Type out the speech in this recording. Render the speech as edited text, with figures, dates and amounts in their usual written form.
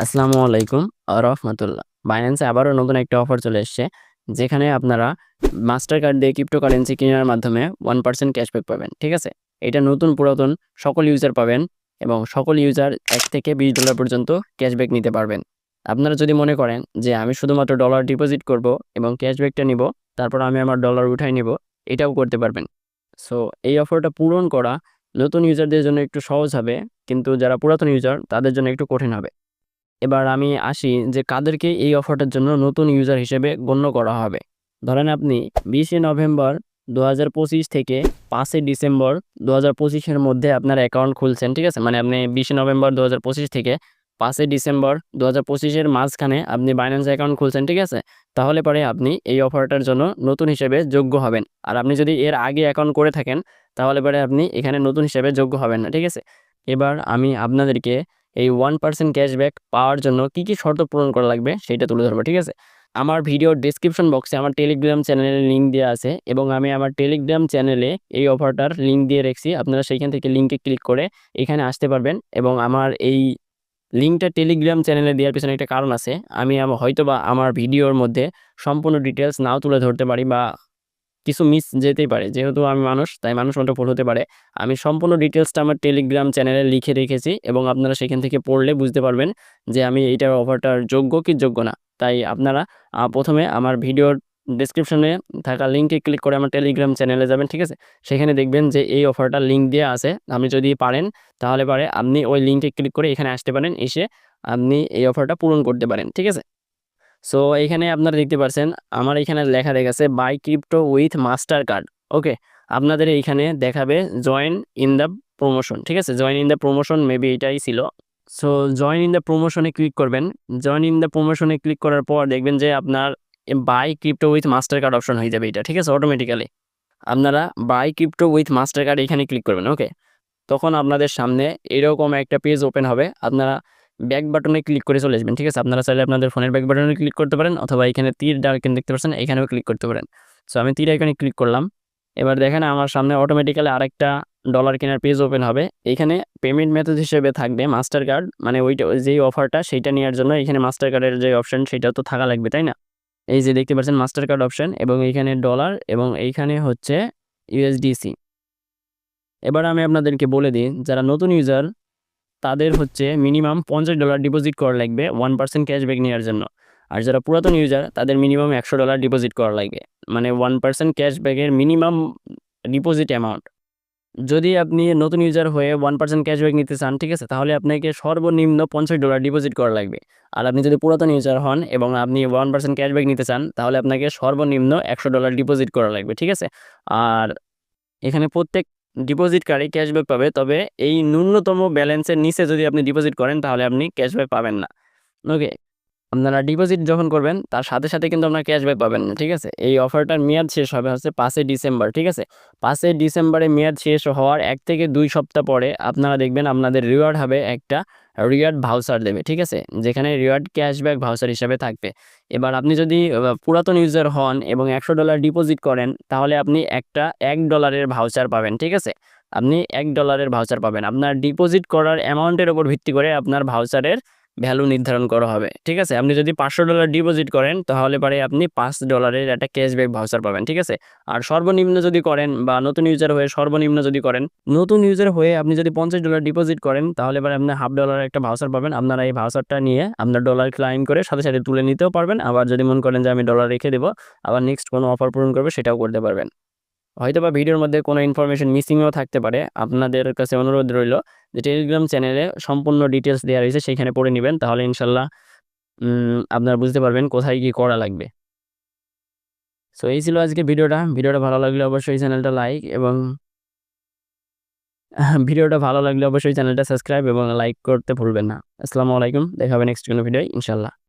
আসসালামু আলাইকুম রহমতুল্লাহ। বাইন্যান্সে আবারও নতুন একটা অফার চলে এসছে, যেখানে আপনারা মাস্টার কার্ড দিয়ে ক্রিপ্টোকারেন্সি কেনার মাধ্যমে 1% ক্যাশব্যাক পাবেন। ঠিক আছে, এটা নতুন পুরাতন সকল ইউজার পাবেন এবং সকল ইউজার $1 থেকে $20 পর্যন্ত ক্যাশব্যাক নিতে পারবেন। আপনারা যদি মনে করেন যে আমি শুধুমাত্র ডলার ডিপোজিট করব এবং ক্যাশব্যাকটা নিব, তারপর আমি আমার ডলার উঠাই নিব, এটাও করতে পারবেন। সো এই অফারটা পূরণ করা নতুন ইউজারদের জন্য একটু সহজ হবে, কিন্তু যারা পুরাতন ইউজার তাদের জন্য একটু কঠিন হবে। এবার আমি আসি যে কাদেরকে এই অফারটার জন্য নতুন ইউজার হিসেবে গণ্য করা হবে। ধরেন আপনি 20 নভেম্বর 2025 থেকে 5 ডিসেম্বর 2025-এর মধ্যে আপনার অ্যাকাউন্ট খুলছেন। ঠিক আছে, মানে আপনি 20 নভেম্বর 2025 থেকে 5 ডিসেম্বর 2025-এর মাঝখানে আপনি বাইন্যান্স অ্যাকাউন্ট খুলছেন। ঠিক আছে, তাহলে পরে আপনি এই অফারটার জন্য নতুন হিসেবে যোগ্য হবেন। আর আপনি যদি এর আগে অ্যাকাউন্ট করে থাকেন, তাহলে পরে আপনি এখানে নতুন হিসেবে যোগ্য হবেন না। ঠিক আছে, এবার আমি আপনাদেরকে এই 1% ক্যাশব্যাক পাওয়ার জন্য কি কি শর্ত পূরণ করা লাগবে সেটা তুলে ধরবো। ঠিক আছে, আমার ভিডিওর ডেসক্রিপশন বক্সে আমার টেলিগ্রাম চ্যানেলের লিঙ্ক দেওয়া আছে এবং আমি আমার টেলিগ্রাম চ্যানেলে এই অফারটার লিঙ্ক দিয়ে রেখেছি। আপনারা সেইখান থেকে লিঙ্কে ক্লিক করে এখানে আসতে পারবেন এবং আমার এই লিঙ্কটা টেলিগ্রাম চ্যানেলে দেওয়ার পিছনে একটা কারণ আছে। আমি হয়তোবা আমার ভিডিওর মধ্যে সম্পূর্ণ ডিটেলস নাও তুলে ধরতে পারি বা কিছু মিস যেতেই পারে, যেহেতু আমি মানুষ, তাই মানুষ মতো ভুল হতে পারে। আমি সম্পূর্ণ ডিটেলসটা আমার টেলিগ্রাম চ্যানেলে লিখে রেখেছি এবং আপনারা সেখান থেকে পড়লে বুঝতে পারবেন যে আমি এইটার অফারটার যোগ্য কি যোগ্য না। তাই আপনারা প্রথমে আমার ভিডিওর ডেসক্রিপশনে থাকা লিঙ্কে ক্লিক করে আমার টেলিগ্রাম চ্যানেলে যাবেন। ঠিক আছে, সেখানে দেখবেন যে এই অফারটার লিঙ্ক দেওয়া আছে। আপনি যদি পারেন তাহলে পারে আপনি ওই লিঙ্কে ক্লিক করে এখানে আসতে পারেন, এসে আপনি এই অফারটা পূরণ করতে পারেন। ঠিক আছে, সো এইখানে আপনারা দেখতে পাচ্ছেন আমার এখানে লেখা রেখেছে buy crypto with Mastercard. Okay, আপনাদের এইখানে দেখাবে জয়েন ইন দ্য প্রমোশন। ঠিক আছে, join in the promotion maybe এটাই ছিল। সো জয়েন ইন দ্য প্রমোশনে ক্লিক করবেন। জয়েন ইন দ্য প্রমোশনে ক্লিক করার পর দেখবেন যে আপনার buy crypto with Mastercard option হয়ে যাবে এটা। ঠিক আছে, অটোমেটিক্যালি আপনারা buy crypto with Mastercard এখানে ক্লিক করবেন। ওকে, তখন আপনাদের সামনে এরকম একটা পেজ ওপেন হবে। আপনারা ব্যাক বাটনে ক্লিক করে চলে আসবেন। ঠিক আছে, আপনারা চাইলে আপনাদের ফোনের ব্যাক বাটনে ক্লিক করতে পারেন, অথবা এখানে তীর আইকন দেখতে পাচ্ছেন, এখানেও ক্লিক করতে পারেন। সো আমি তীর আইকনে ক্লিক করলাম। এবার দেখেন আমার সামনে অটোমেটিক্যালি আরেকটা ডলার কেনার পেজ ওপেন হবে। এখানে পেমেন্ট মেথড হিসেবে থাকবে মাস্টার কার্ড, মানে ওইটা যেই অফারটা সেইটা নেওয়ার জন্য এখানে মাস্টার কার্ডের যে অপশন সেটাও তো থাকা লাগবে, তাই না? এই যে দেখতে পাচ্ছেন মাস্টার কার্ড অপশন, এবং এইখানে ডলার এবং এইখানে হচ্ছে ইউএসডিসি। এবার আমি আপনাদেরকে বলে দিই, যারা নতুন ইউজার তাদের হচ্ছে মিনিমাম $50 ডিপোজিট করা লাগবে 1% ক্যাশব্যাক নেওয়ার জন্য। আর যারা পুরাতন ইউজার তাদের মিনিমাম $100 ডিপোজিট করা লাগবে, মানে 1% ক্যাশব্যাকের মিনিমাম ডিপোজিট অ্যামাউন্ট। যদি আপনি নতুন ইউজার হয়ে 1% ক্যাশব্যাক নিতে চান, ঠিক আছে, তাহলে আপনাকে সর্বনিম্ন $50 ডিপোজিট করা লাগবে। আর আপনি যদি পুরাতন ইউজার হন এবং আপনি 1% ক্যাশব্যাক নিতে চান, তাহলে আপনাকে সর্বনিম্ন $100 ডিপোজিট করা লাগবে। ঠিক আছে, আর এখানে প্রত্যেক ডিপোজিটকারী ক্যাশব্যাক পাবে, তবে এই ন্যূনতম ব্যালেন্সের নিচে যদি আপনি ডিপোজিট করেন তাহলে আপনি ক্যাশব্যাক পাবেন না। ওকে, আপনারা ডিপোজিট যখন করবেন তার সাথে সাথে কিন্তু আপনারা ক্যাশব্যাক পাবেন না। ঠিক আছে, এই অফারটার মেয়াদ শেষ হবে হচ্ছে 5 ডিসেম্বর। ঠিক আছে, 5 ডিসেম্বরে মেয়াদ শেষ হওয়ার 1 থেকে 2 সপ্তাহ পরে আপনারা দেখবেন আপনাদের রিওয়ার্ড হবে একটা রিওয়ার্ড ভাউচার দেবে। ঠিক আছে, যেখানে রিওয়ার্ড ক্যাশব্যাক ভাউচার হিসাবে থাকবে। এবার আপনি যদি পুরাতন ইউজার হন এবং $100 ডিপোজিট করেন, তাহলে আপনি একটা $1 ভাউচার পাবেন। ঠিক আছে, আপনি $1 ভাউচার পাবেন। আপনার ডিপোজিট করার অ্যামাউন্টের উপর ভিত্তি করে আপনার ভাউচারের ভ্যালু নির্ধারণ করা হবে। ঠিক আছে, আপনি যদি $500 ডিপোজিট করেন তাহলে পরে আপনি $5 একটা ক্যাশব্যাক ভাউচার পাবেন। ঠিক আছে, আর সর্বনিম্ন যদি করেন বা নতুন ইউজার হয়ে সর্বনিম্ন যদি করেন, নতুন ইউজার হয়ে আপনি যদি $50 ডিপোজিট করেন তাহলে পরে আপনি $1/2 একটা ভাউচার পাবেন। আপনারা এই ভাউচারটা নিয়ে আপনার ডলার ক্লাইম করে সাথে সাথে তুলে নিতেও পারবেন। আবার যদি মনে করেন যে আমি ডলার রেখে দেবো, আবার নেক্সট কোনো অফার পূরণ করবে, সেটাও করতে পারবেন। হয়তোবা ভিডিওর মধ্যে কোনো ইনফরমেশন মিসিংও থাকতে পারে। আপনাদের কাছে অনুরোধ রইল যে টেলিগ্রাম চ্যানেলে সম্পূর্ণ ডিটেলস দেওয়া রয়েছে, সেখানে পড়ে নেবেন, তাহলে ইনশাল্লাহ আপনারা বুঝতে পারবেন কোথায় কি করা লাগবে। সো এই ছিল আজকে ভিডিওটা ভালো লাগলে অবশ্যই চ্যানেলটা লাইক এবং ভিডিওটা ভালো লাগলে অবশ্যই চ্যানেলটা সাবস্ক্রাইব এবং লাইক করতে ভুলবেন না। আসসালামু আলাইকুম, দেখা হবে নেক্সট কোনো ভিডিও ইনশাল্লাহ।